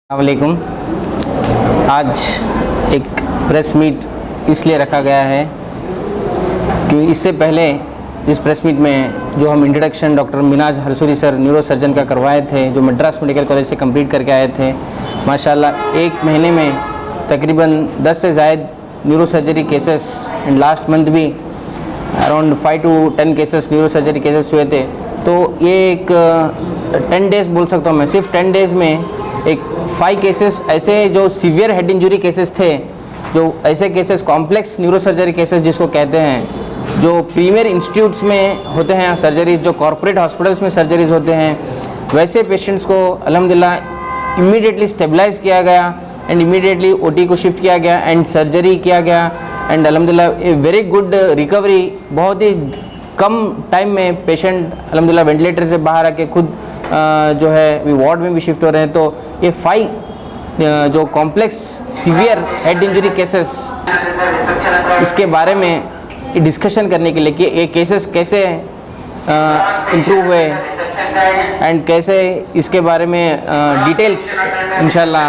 वालेकुम। आज एक प्रेस मीट इसलिए रखा गया है कि इससे पहले इस प्रेस मीट में जो हम introduction doctor Minaj Harsuri sir neuro surgeon का करवाए थे, जो मद्रास मेडिकल कॉलेज से कंप्लीट करके आए थे। माशाल्लाह एक महीने में तकरीबन 10 से ज़ायद neuro surgery cases and last month भी around 5 to 10 cases neuro surgery cases हुए थे। तो ये एक 10 डेज़ बोल सकता हूँ मैं, सिर्फ 10 डेज़ में एक 5 केसेस ऐसे जो सीवियर हेड इंजरी केसेस थे, जो ऐसे cases complex neuro surgery cases जिसको कहते हैं, जो प्रीमियर इंस्टीट्यूट्स में होते हैं सर्जरीज, जो कॉर्पोरेट हॉस्पिटल्स में सर्जरीज होते हैं, वैसे पेशेंट्स को अल्हम्दुलिल्लाह इमीडिएटली स्टेबलाइज किया गया एंड इमीडिएटली ओटी को शिफ्ट किया गया एंड सर्जरी किया गया एंड अल्हम्दुलिल्लाह ए वेरी गुड रिकवरी। बहुत ही कम टाइम में पेशेंट अल्हम्दुलिल्लाह वेंटिलेटर से बाहर आके खुद जो है वार्ड में भी शिफ्ट हो रहे हैं। तो ये 5 जो complex severe head injury cases, इसके बारे में डिस्कशन करने के लिए कि ये केसेस कैसे इम्प्रूव हुए एंड कैसे इसके बारे में डिटेल्स इंशाल्लाह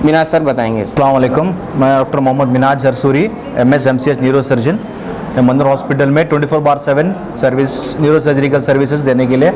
मिनाज सर बताएंगे। अस्सलाम वालेकुम, मैं doctor Mohammad Minaj Harsuri, MS MCH neuro surgeon. मैं मंदिर हॉस्पिटल में 24/7 सर्विस न्यूरो सर्जिकल सर्विसेज देने के लिए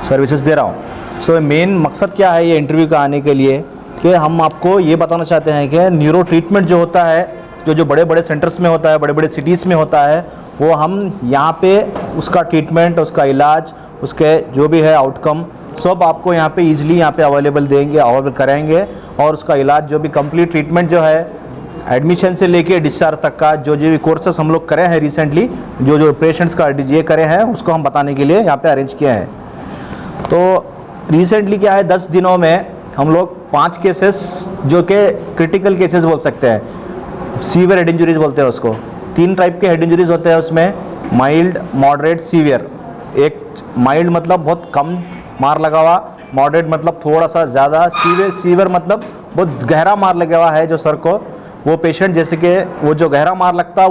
सर्विसेज दे रहा हूँ। सो मेन मकसद क्या है ये इंटरव्यू का आने के लिए कि हम आपको ये बताना चाहते हैं कि न्यूरो ट्रीटमेंट जो होता है, जो बड़े बड़े सेंटर्स में होता है, बड़े बड़े सिटीज़ में होता है, वो हम यहाँ पे उसका ट्रीटमेंट, उसका इलाज, उसके जो भी है आउटकम सब आपको यहाँ पे ईजिली यहाँ पे अवेलेबल देंगे, अवेलेबल कराएंगे। और उसका इलाज जो भी कंप्लीट ट्रीटमेंट जो है एडमिशन से लेके डिस्चार्ज तक का जो भी कोर्सेस हम लोग करे हैं रिसेंटली, जो पेशेंट्स का ये करे हैं, उसको हम बताने के लिए यहाँ पे अरेंज किए हैं। तो रिसेंटली क्या है, 10 दिनों में हम लोग 5 केसेस जो कि क्रिटिकल केसेस बोल सकते हैं, सीवियर हेड इंजरीज बोलते हैं उसको। 3 टाइप के हेड इंजरीज होते हैं उसमें, माइल्ड, मॉडरेट, सीवियर। एक माइल्ड मतलब बहुत कम मार लगा हुआ, मॉडरेट मतलब थोड़ा सा ज़्यादा, सीवियर मतलब बहुत गहरा मार लगा हुआ है जो सर को। वो पेशेंट जैसे कि वो जो गहरा मार लगता है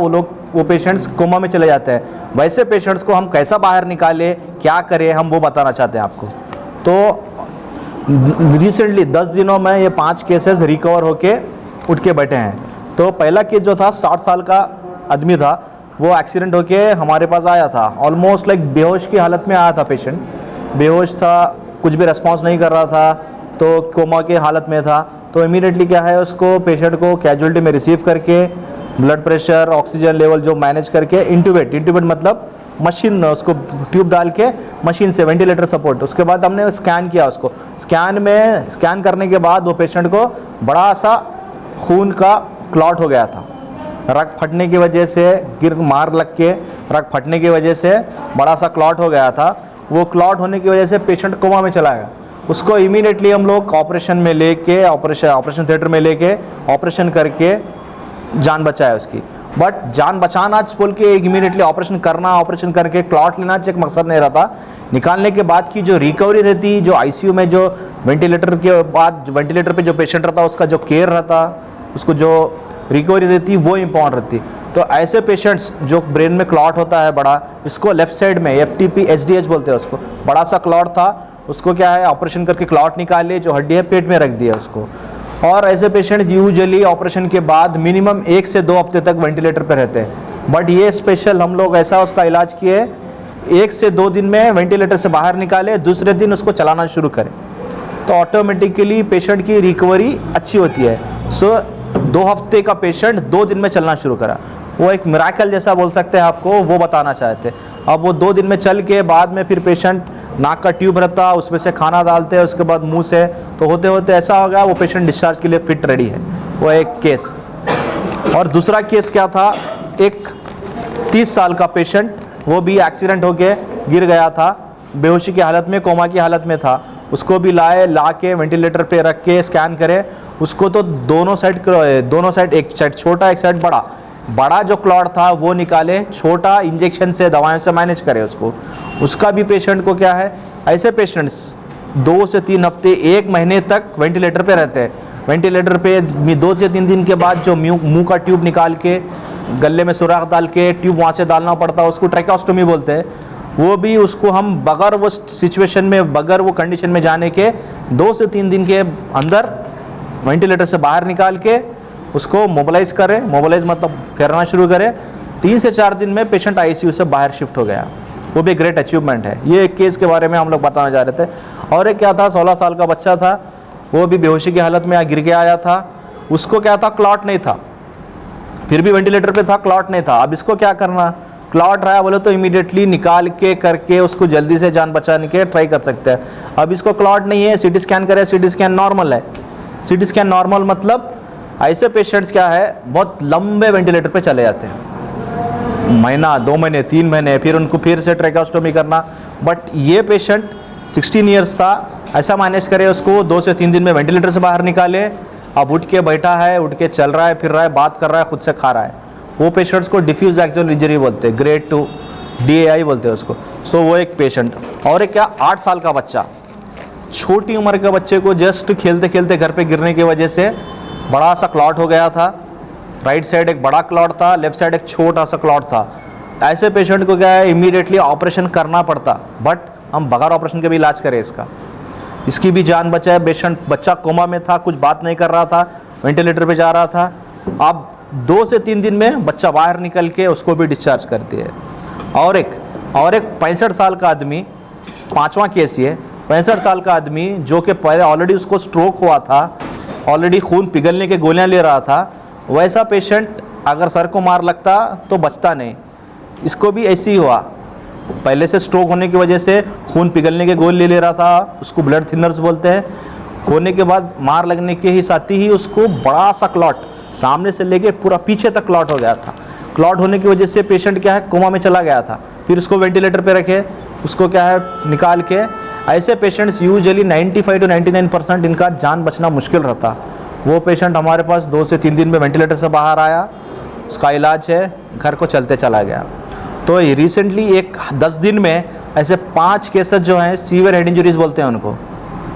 वो पेशेंट्स कोमा में चले जाते हैं। वैसे पेशेंट्स को हम कैसा बाहर निकालें, क्या करें, हम वो बताना चाहते हैं आपको। तो रिसेंटली 10 दिनों में ये 5 केसेस रिकवर होके उठ के बैठे हैं। तो पहला केस जो था 60 साल का आदमी था, वो एक्सीडेंट होके हमारे पास आया था। ऑलमोस्ट लाइक बेहोश की हालत में आया था पेशेंट, बेहोश था, कुछ भी रेस्पॉन्स नहीं कर रहा था, तो कोमा के हालत में था। तो इमीडिएटली क्या है, उसको पेशेंट को कैजुअलिटी में रिसीव करके ब्लड प्रेशर, ऑक्सीजन लेवल जो मैनेज करके इंट्यूबेट मतलब मशीन, उसको ट्यूब डाल के मशीन से वेंटिलेटर सपोर्ट, उसके बाद हमने स्कैन किया उसको। स्कैन करने के बाद वो पेशेंट को बड़ा सा खून का क्लॉट हो गया था। रग फटने की वजह से, मार लग के रग फटने की वजह से बड़ा सा क्लॉट हो गया था। वो क्लॉट होने की वजह से पेशेंट कोमा में चला गया। उसको इमीडिएटली हम लोग ऑपरेशन में लेके, ऑपरेशन थिएटर में लेके ऑपरेशन करके जान बचाया उसकी। बट जान बचाना बोल के इमीडिएटली ऑपरेशन करना, ऑपरेशन करके क्लॉट लेना एक मकसद नहीं रहता। निकालने के बाद की जो रिकवरी रहती, जो ICU में जो वेंटिलेटर के बाद वेंटिलेटर पे जो पेशेंट रहता, उसका जो केयर रहता, उसको जो रिकवरी रहती, वो इम्पॉर्टेंट रहती। तो ऐसे पेशेंट्स जो ब्रेन में क्लॉट होता है बड़ा, इसको लेफ्ट साइड में FTP SDH बोलते हैं उसको, बड़ा सा क्लॉट था, उसको क्या है ऑपरेशन करके क्लॉट निकाले, जो हड्डी है पेट में रख दिया उसको। और ऐसे पेशेंट्स यूजुअली ऑपरेशन के बाद मिनिमम 1 से 2 हफ्ते तक वेंटिलेटर पे रहते हैं। बट ये स्पेशल हम लोग ऐसा उसका इलाज किए, 1 से 2 दिन में वेंटिलेटर से बाहर निकाले, दूसरे दिन उसको चलाना शुरू करें, तो ऑटोमेटिकली पेशेंट की रिकवरी अच्छी होती है। सो 2 हफ्ते का पेशेंट 2 दिन में चलना शुरू करा, वो एक मिराकल जैसा बोल सकते हैं आपको, वो बताना चाहते। अब वो 2 दिन में चल के बाद में फिर पेशेंट नाक का ट्यूब रहता, उसमें से खाना डालते हैं, उसके बाद मुंह से, तो होते होते ऐसा हो गया वो पेशेंट डिस्चार्ज के लिए फिट रेडी है। वो एक केस। और दूसरा केस क्या था, एक 30 साल का पेशेंट, वो भी एक्सीडेंट होके गिर गया था, बेहोशी की हालत में, कोमा की हालत में था। उसको भी ला के वेंटिलेटर पे रख के स्कैन करे उसको। तो दोनों साइड, एक साइड छोटा, एक साइड बड़ा जो क्लॉट था वो निकाले, छोटा इंजेक्शन से, दवाओं से मैनेज करे उसको। उसका भी पेशेंट को क्या है, ऐसे पेशेंट्स 2 से 3 हफ्ते, 1 महीने तक वेंटिलेटर पे रहते हैं। वेंटिलेटर पे 2 से 3 दिन के बाद जो मुंह का ट्यूब निकाल के, गले में सुराख डाल के ट्यूब वहाँ से डालना पड़ता है, उसको ट्रैकेओस्टोमी बोलते हैं। वो भी उसको हम बगैर वो सिचुएशन में, बगैर वो कंडीशन में जाने के 2 से 3 दिन के अंदर वेंटिलेटर से बाहर निकाल के उसको मोबिलाइज करें। मोबिलाइज मतलब फेरना शुरू करें। 3 से 4 दिन में पेशेंट आईसीयू से बाहर शिफ्ट हो गया। वो भी ग्रेट अचीवमेंट है। ये एक केस के बारे में हम लोग बताना चाह रहे थे। और एक क्या था, 16 साल का बच्चा था, वो भी बेहोशी की हालत में गिर के आया था। उसको क्या था, क्लॉट नहीं था, फिर भी वेंटिलेटर पे था, क्लॉट नहीं था। अब इसको क्या करना, क्लॉट रहा बोले तो इमीडिएटली निकाल के करके उसको जल्दी से जान बचाने के ट्राई कर सकते हैं। अब इसको क्लॉट नहीं है, सीटी स्कैन करे, सीटी स्कैन नॉर्मल है। सीटी स्कैन नॉर्मल मतलब ऐसे पेशेंट्स क्या है, बहुत लंबे वेंटिलेटर पे चले जाते हैं, महीना, 2 महीने, 3 महीने, फिर उनको फिर से ट्रैकेस्टोमी करना। बट ये पेशेंट 16 ईयर्स था, ऐसा मैनेज करे उसको 2 से 3 दिन में वेंटिलेटर से बाहर निकाले। अब उठ के बैठा है, उठ के चल रहा है, फिर रहा है, बात कर रहा है, खुद से खा रहा है। वो पेशेंट्स को डिफ्यूज एक्सियल इंजरी बोलते हैं, ग्रेड 2 DAI बोलते हैं उसको। सो वो एक पेशेंट। और एक क्या, 8 साल का बच्चा, छोटी उम्र के बच्चे को जस्ट खेलते खेलते घर पे गिरने की वजह से बड़ा सा क्लॉट हो गया था। राइट साइड एक बड़ा क्लॉट था, लेफ्ट साइड एक छोटा सा क्लॉट था। ऐसे पेशेंट को क्या है, इमीडिएटली ऑपरेशन करना पड़ता, बट हम बगैर ऑपरेशन के भी इलाज करें इसका, इसकी भी जान बचाए। पेशेंट, बच्चा कोमा में था, कुछ बात नहीं कर रहा था, वेंटिलेटर पे जा रहा था। अब 2 से 3 दिन में बच्चा बाहर निकल के उसको भी डिस्चार्ज करती है। और एक 65 साल का आदमी, 5वां केस ये, 65 साल का आदमी जो कि पहले ऑलरेडी उसको स्ट्रोक हुआ था, ऑलरेडी खून पिघलने के गोलियां ले रहा था। वैसा पेशेंट अगर सर को मार लगता तो बचता नहीं। इसको भी ऐसे ही हुआ, पहले से स्ट्रोक होने की वजह से खून पिघलने के गोली ले रहा था, उसको ब्लड थिनर्स बोलते हैं। होने के बाद मार लगने के ही साथ ही उसको बड़ा सा क्लॉट, सामने से लेके पूरा पीछे तक क्लॉट हो गया था। क्लॉट होने की वजह से पेशेंट क्या है, कोमा में चला गया था। फिर उसको वेंटिलेटर पे रखे, उसको क्या है निकाल के। ऐसे पेशेंट्स यूजुअली 95 to 99% इनका जान बचना मुश्किल रहता। वो पेशेंट हमारे पास 2 से 3 दिन में वेंटिलेटर से बाहर आया, उसका इलाज है, घर को चलते चला गया। तो रिसेंटली एक 10 दिन में ऐसे 5 केसेस जो हैं, सीवियर हेड इंजरीज बोलते हैं उनको।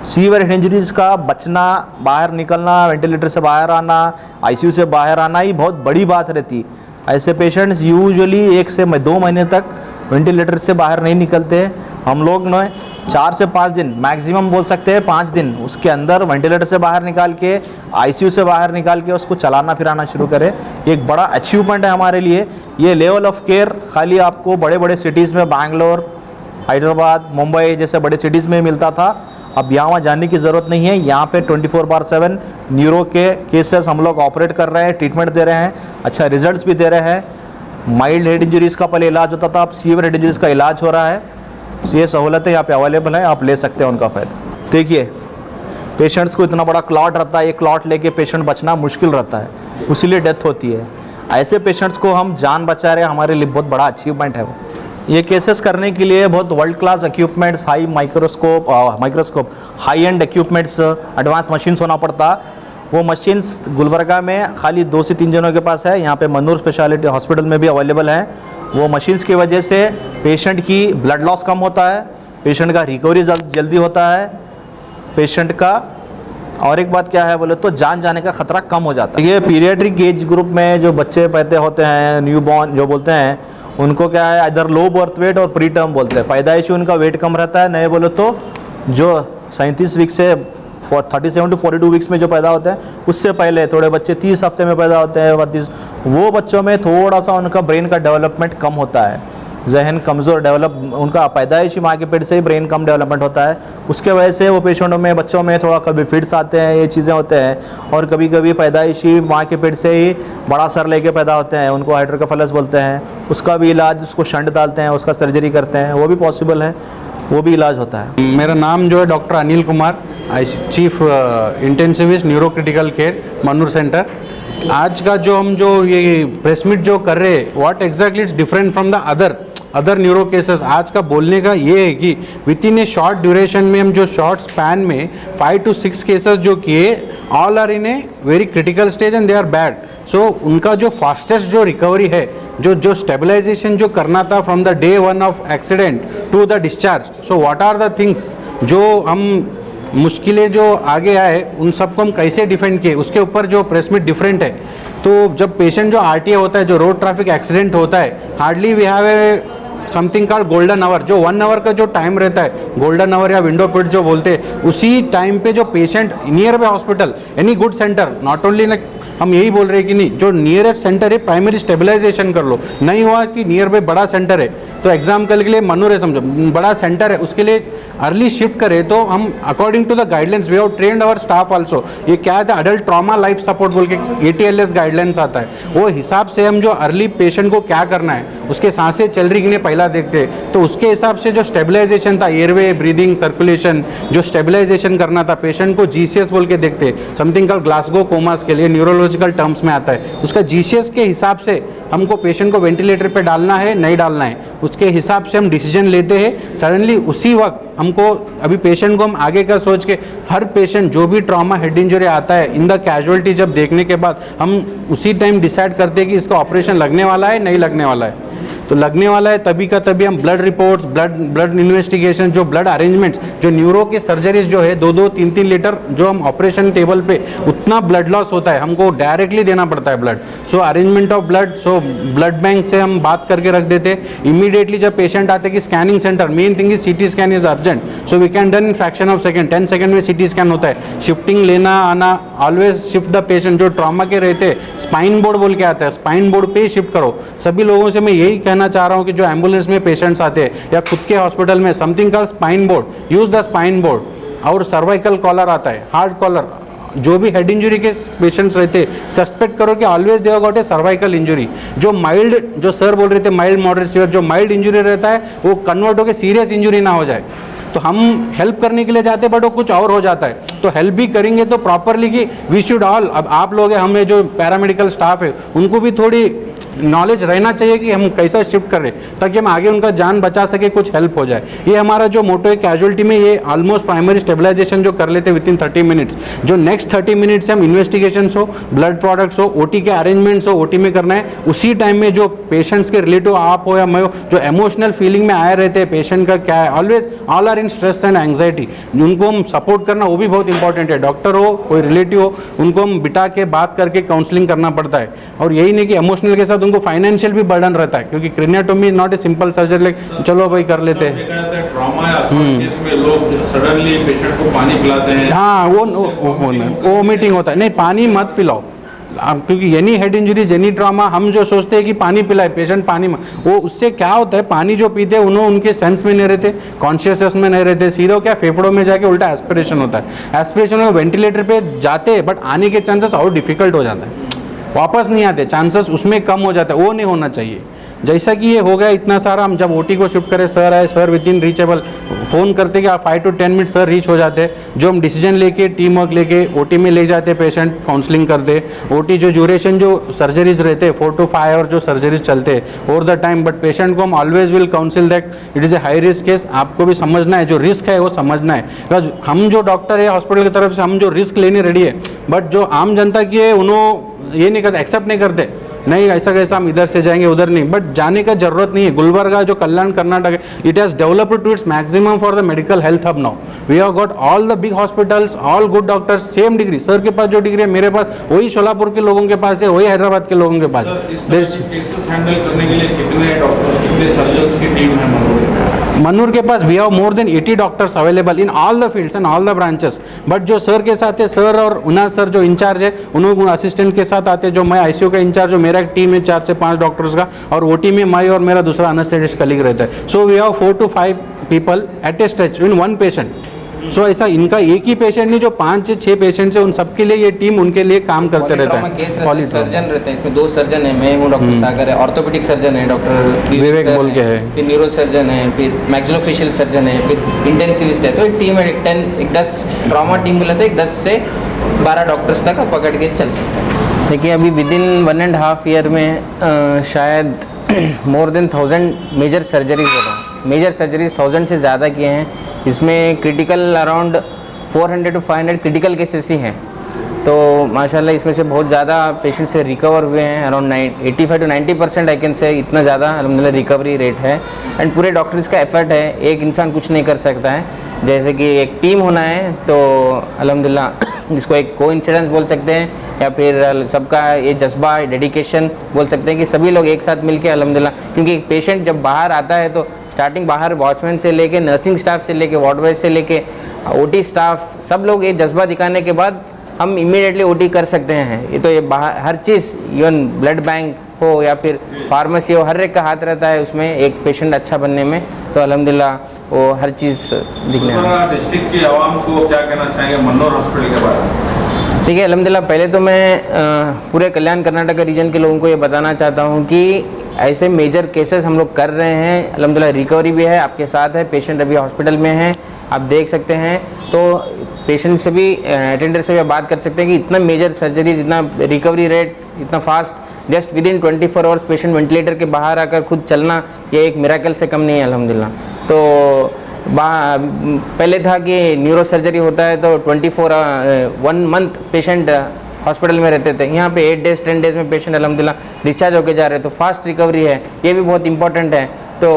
सीवियर हेड इंजरीज का बचना, बाहर निकलना, वेंटिलेटर से बाहर आना, आईसीयू से बाहर आना ही बहुत बड़ी बात रहती। ऐसे पेशेंट्स यूजुअली 1 से 2 महीने तक वेंटिलेटर से बाहर नहीं निकलते। हम लोग ने 4 से 5 दिन, मैक्सिमम बोल सकते हैं 5 दिन, उसके अंदर वेंटिलेटर से बाहर निकाल के, आईसीयू से बाहर निकाल के उसको चलाना फिराना शुरू करें। एक बड़ा अचीवमेंट है हमारे लिए। ये लेवल ऑफ केयर खाली आपको बड़े बड़े सिटीज़ में, बैंगलोर, हैदराबाद, मुंबई जैसे बड़े सिटीज़ में मिलता था। अब यहाँ जाने की ज़रूरत नहीं है। यहाँ पे 24/7 न्यूरो के केसेस हम लोग ऑपरेट कर रहे हैं, ट्रीटमेंट दे रहे हैं, अच्छा रिजल्ट्स भी दे रहे हैं। माइल्ड हेड इंजरीज़ का पहले इलाज होता था, अब सीवियर हेड इंजरीज़ का इलाज हो रहा है। तो ये सहूलतें यहाँ पे अवेलेबल है, आप ले सकते हैं उनका फ़ायदा। देखिए, पेशेंट्स को इतना बड़ा क्लॉट रहता है, ये क्लॉट लेके पेशेंट बचना मुश्किल रहता है, इसीलिए डेथ होती है। ऐसे पेशेंट्स को हम जान बचा रहे हैं, हमारे लिए बहुत बड़ा अचीवमेंट है वो। ये केसेस करने के लिए बहुत world class equipments, high microscope, high and equipments, advance machines होना पड़ता। वो मशीन्स गुलबर्गा में खाली 2 से 3 जनों के पास है, यहाँ पे मनूर स्पेशलिटी हॉस्पिटल में भी अवेलेबल है। वो मशीन्स की वजह से पेशेंट की ब्लड लॉस कम होता है, पेशेंट का रिकवरी जल्दी होता है, पेशेंट का, और एक बात क्या है बोले तो जान जाने का खतरा कम हो जाता है। ये पीरियाट्रिक एज ग्रुप में जो बच्चे पैदा होते हैं, न्यूबॉर्न जो बोलते हैं, उनको क्या है इधर लो बर्थ वेट और प्री टर्म बोलते हैं। पैदाइशी उनका वेट कम रहता है, नए बोले तो जो 37 वीक से 37 to 42 वीक्स में जो पैदा होते हैं, उससे पहले थोड़े बच्चे 30 हफ्ते में पैदा होते हैं, 32, वो बच्चों में थोड़ा सा उनका ब्रेन का डेवलपमेंट कम होता है, जहन कमज़ोर डेवलप, उनका पैदाइशी माँ के पेट से ही ब्रेन कम डेवलपमेंट होता है। उसके वजह से वो पेशेंटों में, बच्चों में थोड़ा कभी फिट्स आते हैं, ये चीज़ें होते हैं। और कभी कभी पैदाइशी माँ के पेट से ही बड़ा सर लेके पैदा होते हैं, उनको हाइड्रोकेफेलस बोलते हैं। उसका भी इलाज, उसको शंट डालते हैं, उसका सर्जरी करते हैं, वो भी पॉसिबल है, वो भी इलाज होता है। मेरा नाम जो है doctor Anil Kumar, chief intensivist neuro critical care Manur centre. आज का जो हम जो ये प्रेस मीट जो कर रहे हैं, what exactly it's different from the other neuro cases. आज का बोलने का ये है कि with in A short duration में हम जो शॉर्ट स्पैन में 5 to 6 केसेस जो किए, all are in a very critical stage and they are bad. So उनका जो फास्टेस्ट जो रिकवरी है, जो स्टेबलाइजेशन जो करना था from the day 1 of accident to the discharge, so what are the things जो हम मुश्किलें जो आगे आए, उन सबको हम कैसे डिफेंड किए, उसके ऊपर जो प्रेस मीट डिफरेंट है। तो जब पेशेंट जो आरटीए होता है, जो रोड ट्रैफिक एक्सीडेंट होता है, hardly we have a something called golden hour, जो 1 आवर का जो टाइम रहता है, गोल्डन आवर या विंडो पीरियड जो बोलते हैं, उसी टाइम पे जो patient nearby hospital any good centre, not only like हम यही बोल रहे हैं कि नहीं, जो नियरेस्ट सेंटर है प्राइमरी स्टेबलाइजेशन कर लो। नहीं हुआ कि नियर बाय बड़ा सेंटर है, तो एग्जाम्पल के लिए मनूर है, समझो बड़ा सेंटर है, उसके लिए अर्ली शिफ्ट करें तो हम according to the guidelines we have trained our staff also. ये क्या है, अडल्ट ट्रॉमा लाइफ सपोर्ट बोल के ATLS गाइडलाइंस आता है, वो हिसाब से हम जो अर्ली पेशेंट को क्या करना है, उसके सांसें चल रही कि नहीं पहला देखते हैं, तो उसके हिसाब से जो स्टेबलाइजेशन था, एयरवे, ब्रीदिंग, सर्कुलेशन, जो स्टेबलाइजेशन करना था पेशेंट को GCS बोल के देखते, समथिंग कॉल्ड ग्लासगो कोमास के लिए न्यूरोलॉजिकल टर्म्स में आता है, उसका GCS के हिसाब से हमको पेशेंट को वेंटिलेटर पे डालना है नहीं डालना है, उसके हिसाब से हम डिसीजन लेते हैं। सडनली उसी वक्त हमको अभी पेशेंट को हम आगे का सोच के, हर पेशेंट जो भी ट्रॉमा हेड इंजरी आता है इन द कैजुअलिटी जब देखने के बाद हम उसी टाइम डिसाइड करते हैं कि इसका ऑपरेशन लगने वाला है नहीं लगने वाला है। तो लगने वाला है तभी का तभी हम ब्लड रिपोर्ट्स, ब्लड इन्वेस्टिगेशन, जो ब्लड अरेंजमेंट्स, जो न्यूरो के सर्जरीज जो है 2-2, 3-3 लीटर जो हम ऑपरेशन टेबल पे उतना ब्लड लॉस होता है, हमको डायरेक्टली देना पड़ता है blood. So arrangement of blood, so blood bank से हम बात करके रख देते। इमीडिएटली जब पेशेंट आते कि scanning centre, main thing is CT scan is urgent, so we can done in fraction of second, 10 second में CT स्कैन होता है। शिफ्टिंग लेना आना, ऑलवेज शिफ्ट द पेशेंट, जो ट्रॉमा के रहते स्पाइन बोर्ड बोल के आता है, स्पाइन बोर्ड पे ही शिफ्ट करो। सभी लोगों से मैं यही कहना चाह रहा हूँ कि जो एम्बुलेंस में पेशेंट्स आते हैं या खुद के हॉस्पिटल में, something called spine board, use the spine board. और सर्वाइकल कॉलर आता है, हार्ड कॉलर, जो भी हेड इंजरी के पेशेंट्स रहते सस्पेक्ट करो कि always they have got a cervical injury. जो माइल्ड, जो सर बोल रहे थे माइल्ड मॉडरेट सीवियर, जो माइल्ड इंजरी रहता है वो कन्वर्ट होकर सीरियस इंजरी ना हो जाए। तो हम हेल्प करने के लिए जाते हैं बट वो कुछ और हो जाता है, तो हेल्प भी करेंगे तो प्रॉपरली कि वी शुड ऑल, अब आप लोग हैं, हमें जो पैरामेडिकल स्टाफ है उनको भी थोड़ी नॉलेज रहना चाहिए कि हम कैसा शिफ्ट करें ताकि हम आगे उनका जान बचा सके, कुछ हेल्प हो जाए। ये हमारा जो मोटो है कैजुअलिटी में, ये ऑलमोस्ट प्राइमरी स्टेबलाइजेशन जो कर लेते हैं विद इन 30 मिनट्स। जो नेक्स्ट 30 मिनट्स से हम इन्वेस्टिगेशन हो, ब्लड प्रोडक्ट्स हो, OT के अरेंजमेंट्स हो, OT में करना है। उसी टाइम में जो पेशेंट्स के रिलेटिव आप हो या मैं हो, जो इमोशनल फीलिंग में आए रहते हैं पेशेंट का क्या है, always all are in stress and anxiety, उनको हम सपोर्ट करना वो भी बहुत इंपॉर्टेंट है। डॉक्टर हो, कोई रिलेटिव हो, उनको हम बिठा के बात करके काउंसलिंग करना पड़ता है। और यही नहीं कि इमोशनल के साथ उनको फाइनेंशियल भी बर्डन रहता है, क्योंकि craniotomy is not a simple surgery like चलो भाई कर लेते हैं। ट्रॉमा या केस में लोग सडनली पेशेंट को पानी पिलाते हैं, हाँ वो मीटिंग होता है, नहीं पानी मत पिलाओ, क्योंकि any head injuries, any trauma, हम जो सोचते हैं कि पानी पिलाए पेशेंट पानी में, वो उससे क्या होता है, पानी जो पीते हैं उन्होंने उनके सेंस में नहीं रहते, कॉन्शियसनेस में नहीं रहते, सीधा क्या फेफड़ों में जाके उल्टा एस्पिरेशन होता है। एस्पिरेशन में वेंटिलेटर पे जाते हैं बट आने के चांसेस और डिफिकल्ट हो जाता है, वापस नहीं आते, चांसेस उसमें कम हो जाता है, वो नहीं होना चाहिए। जैसा कि ये हो गया इतना सारा, हम जब OT को शिफ्ट करें, सर आए, sir with in reachable, phone करते कि आप 5 to 10 मिनट सर रीच हो जाते हैं। जो हम डिसीजन लेके टीम वर्क लेके OT में ले जाते पेशेंट, काउंसलिंग करते। OT जो ड्यूरेशन जो सर्जरीज रहते 4 to 5 आवर जो सर्जरीज चलते over the time, but patient को हम always will council that it is a high risk case. आपको भी समझना है, जो रिस्क है वो समझना है, बिकॉज हम जो डॉक्टर है हॉस्पिटल की तरफ से हम जो रिस्क लेने रेडी है, बट जो आम जनता की है उन्होंने ये नहीं करते, एक्सेप्ट नहीं करते, नहीं ऐसा कैसा हम इधर से जाएंगे उधर नहीं, बट जाने का जरूरत नहीं है। गुलबर्गा जो कल्याण कर्नाटक है, it has developed to its maximum for the medical health hub now. We have got all the big hospitals, all good doctors, same degree, sir के पास जो डिग्री है मेरे पास वही सोलापुर के लोगों के पास है, वही हैदराबाद के लोगों के पास। केसेस हैंडल करने के लिए कितने डॉक्टर्स, कितने सर्जन्स की टीम है मनूर के पास? We have more than 80 doctors available in all the fields and all the branches. But जो सर के साथ है, सर और उना सर जो इंचार्ज है, उन्होंने असिस्टेंट के साथ आते, जो मैं ICU का इंचार्ज हूँ, मेरा एक टीम है 4 से 5 डॉक्टर्स का, और OT में मैं और मेरा दूसरा एनेस्थेटिस्ट कलीग रहता है। So we have 4 to 5 people at a stretch in one patient. So ऐसा इनका एक ही पेशेंट नहीं, जो 5 से 6 पेशेंट्स है, उन सबके लिए ये टीम उनके लिए काम करते रहता है। सर्जन रहते हैं इसमें, 2 सर्जन है, मैं हूँ, डॉक्टर सागर है, ऑर्थोपेडिक सर्जन है डॉक्टर विवेक बोल के है, फिर न्यूरो सर्जन है, फिर मैक्सिलोफेशियल सर्जन है, फिर इंटेंसिविस्ट है। तो एक टीम है, 10 ट्रॉमा टीम बोलते हैं, 10 से 12 डॉक्टर्स तक पकड़ के चल सकते हैं। देखिए अभी विद इन 1.5 ईयर में शायद मोर देन 1000 मेजर सर्जरीज हो रहा है। मेजर सर्जरीज 1000 से ज़्यादा किए हैं, इसमें critical around 400 to 500 critical cases ही हैं। तो माशाल्लाह इसमें से बहुत ज़्यादा पेशेंट से रिकवर हुए हैं, around 85 to 90% I can say, इतना ज़्यादा अल्हम्दुलिल्लाह रिकवरी रेट है। एंड पूरे डॉक्टर्स का एफर्ट है, एक इंसान कुछ नहीं कर सकता है, जैसे कि एक टीम होना है, तो अल्हम्दुलिल्लाह इसको एक कोइंसिडेंस बोल सकते हैं, या फिर सबका ये जज्बा, डेडिकेशन बोल सकते हैं कि सभी लोग एक साथ मिलके अल्हम्दुलिल्लाह, क्योंकि पेशेंट जब बाहर आता है तो स्टार्टिंग बाहर वॉचमैन से लेके, नर्सिंग स्टाफ से लेके, वार्ड बॉय से लेके, ओटी स्टाफ, सब लोग ये जज्बा दिखाने के बाद हम इमीडिएटली ओटी कर सकते हैं। ये तो ये बाहर हर चीज़, इवन ब्लड बैंक हो या फिर फार्मेसी हो, हर एक का हाथ रहता है उसमें एक पेशेंट अच्छा बनने में। तो अल्हम्दुलिल्लाह वो हर चीज़ दिखने में। डिस्ट्रिक्ट की आवाम को क्या कहना चाहेंगे मन्नूर हॉस्पिटल के बारे में? ठीक है, अल्हम्दुलिल्लाह पहले तो मैं पूरे कल्याण कर्नाटक रीजन के लोगों को ये बताना चाहता हूँ कि ऐसे मेजर केसेस हम लोग कर रहे हैं, अल्हम्दुलिल्लाह रिकवरी भी है, आपके साथ है, पेशेंट अभी हॉस्पिटल में है, आप देख सकते हैं। तो पेशेंट से भी, अटेंडर से भी बात कर सकते हैं कि इतना मेजर सर्जरीज, इतना रिकवरी रेट इतना fast, just with in 24 hours patient ventilator के बाहर आकर खुद चलना, ये एक मिराकल से कम नहीं है अल्हम्दुलिल्लाह। तो पहले था कि न्यूरो सर्जरी होता है तो 1 मंथ पेशेंट हॉस्पिटल में रहते थे, यहाँ पे 8 डेज 10 डेज में पेशेंट अल्हम्दुलिल्लाह डिस्चार्ज होकर जा रहे हैं। तो फास्ट रिकवरी है, ये भी बहुत इंपॉर्टेंट है। तो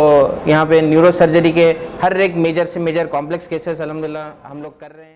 यहाँ पे न्यूरो सर्जरी के हर एक मेजर से मेजर कॉम्प्लेक्स केसेस अल्हम्दुलिल्लाह हम लोग कर रहे हैं।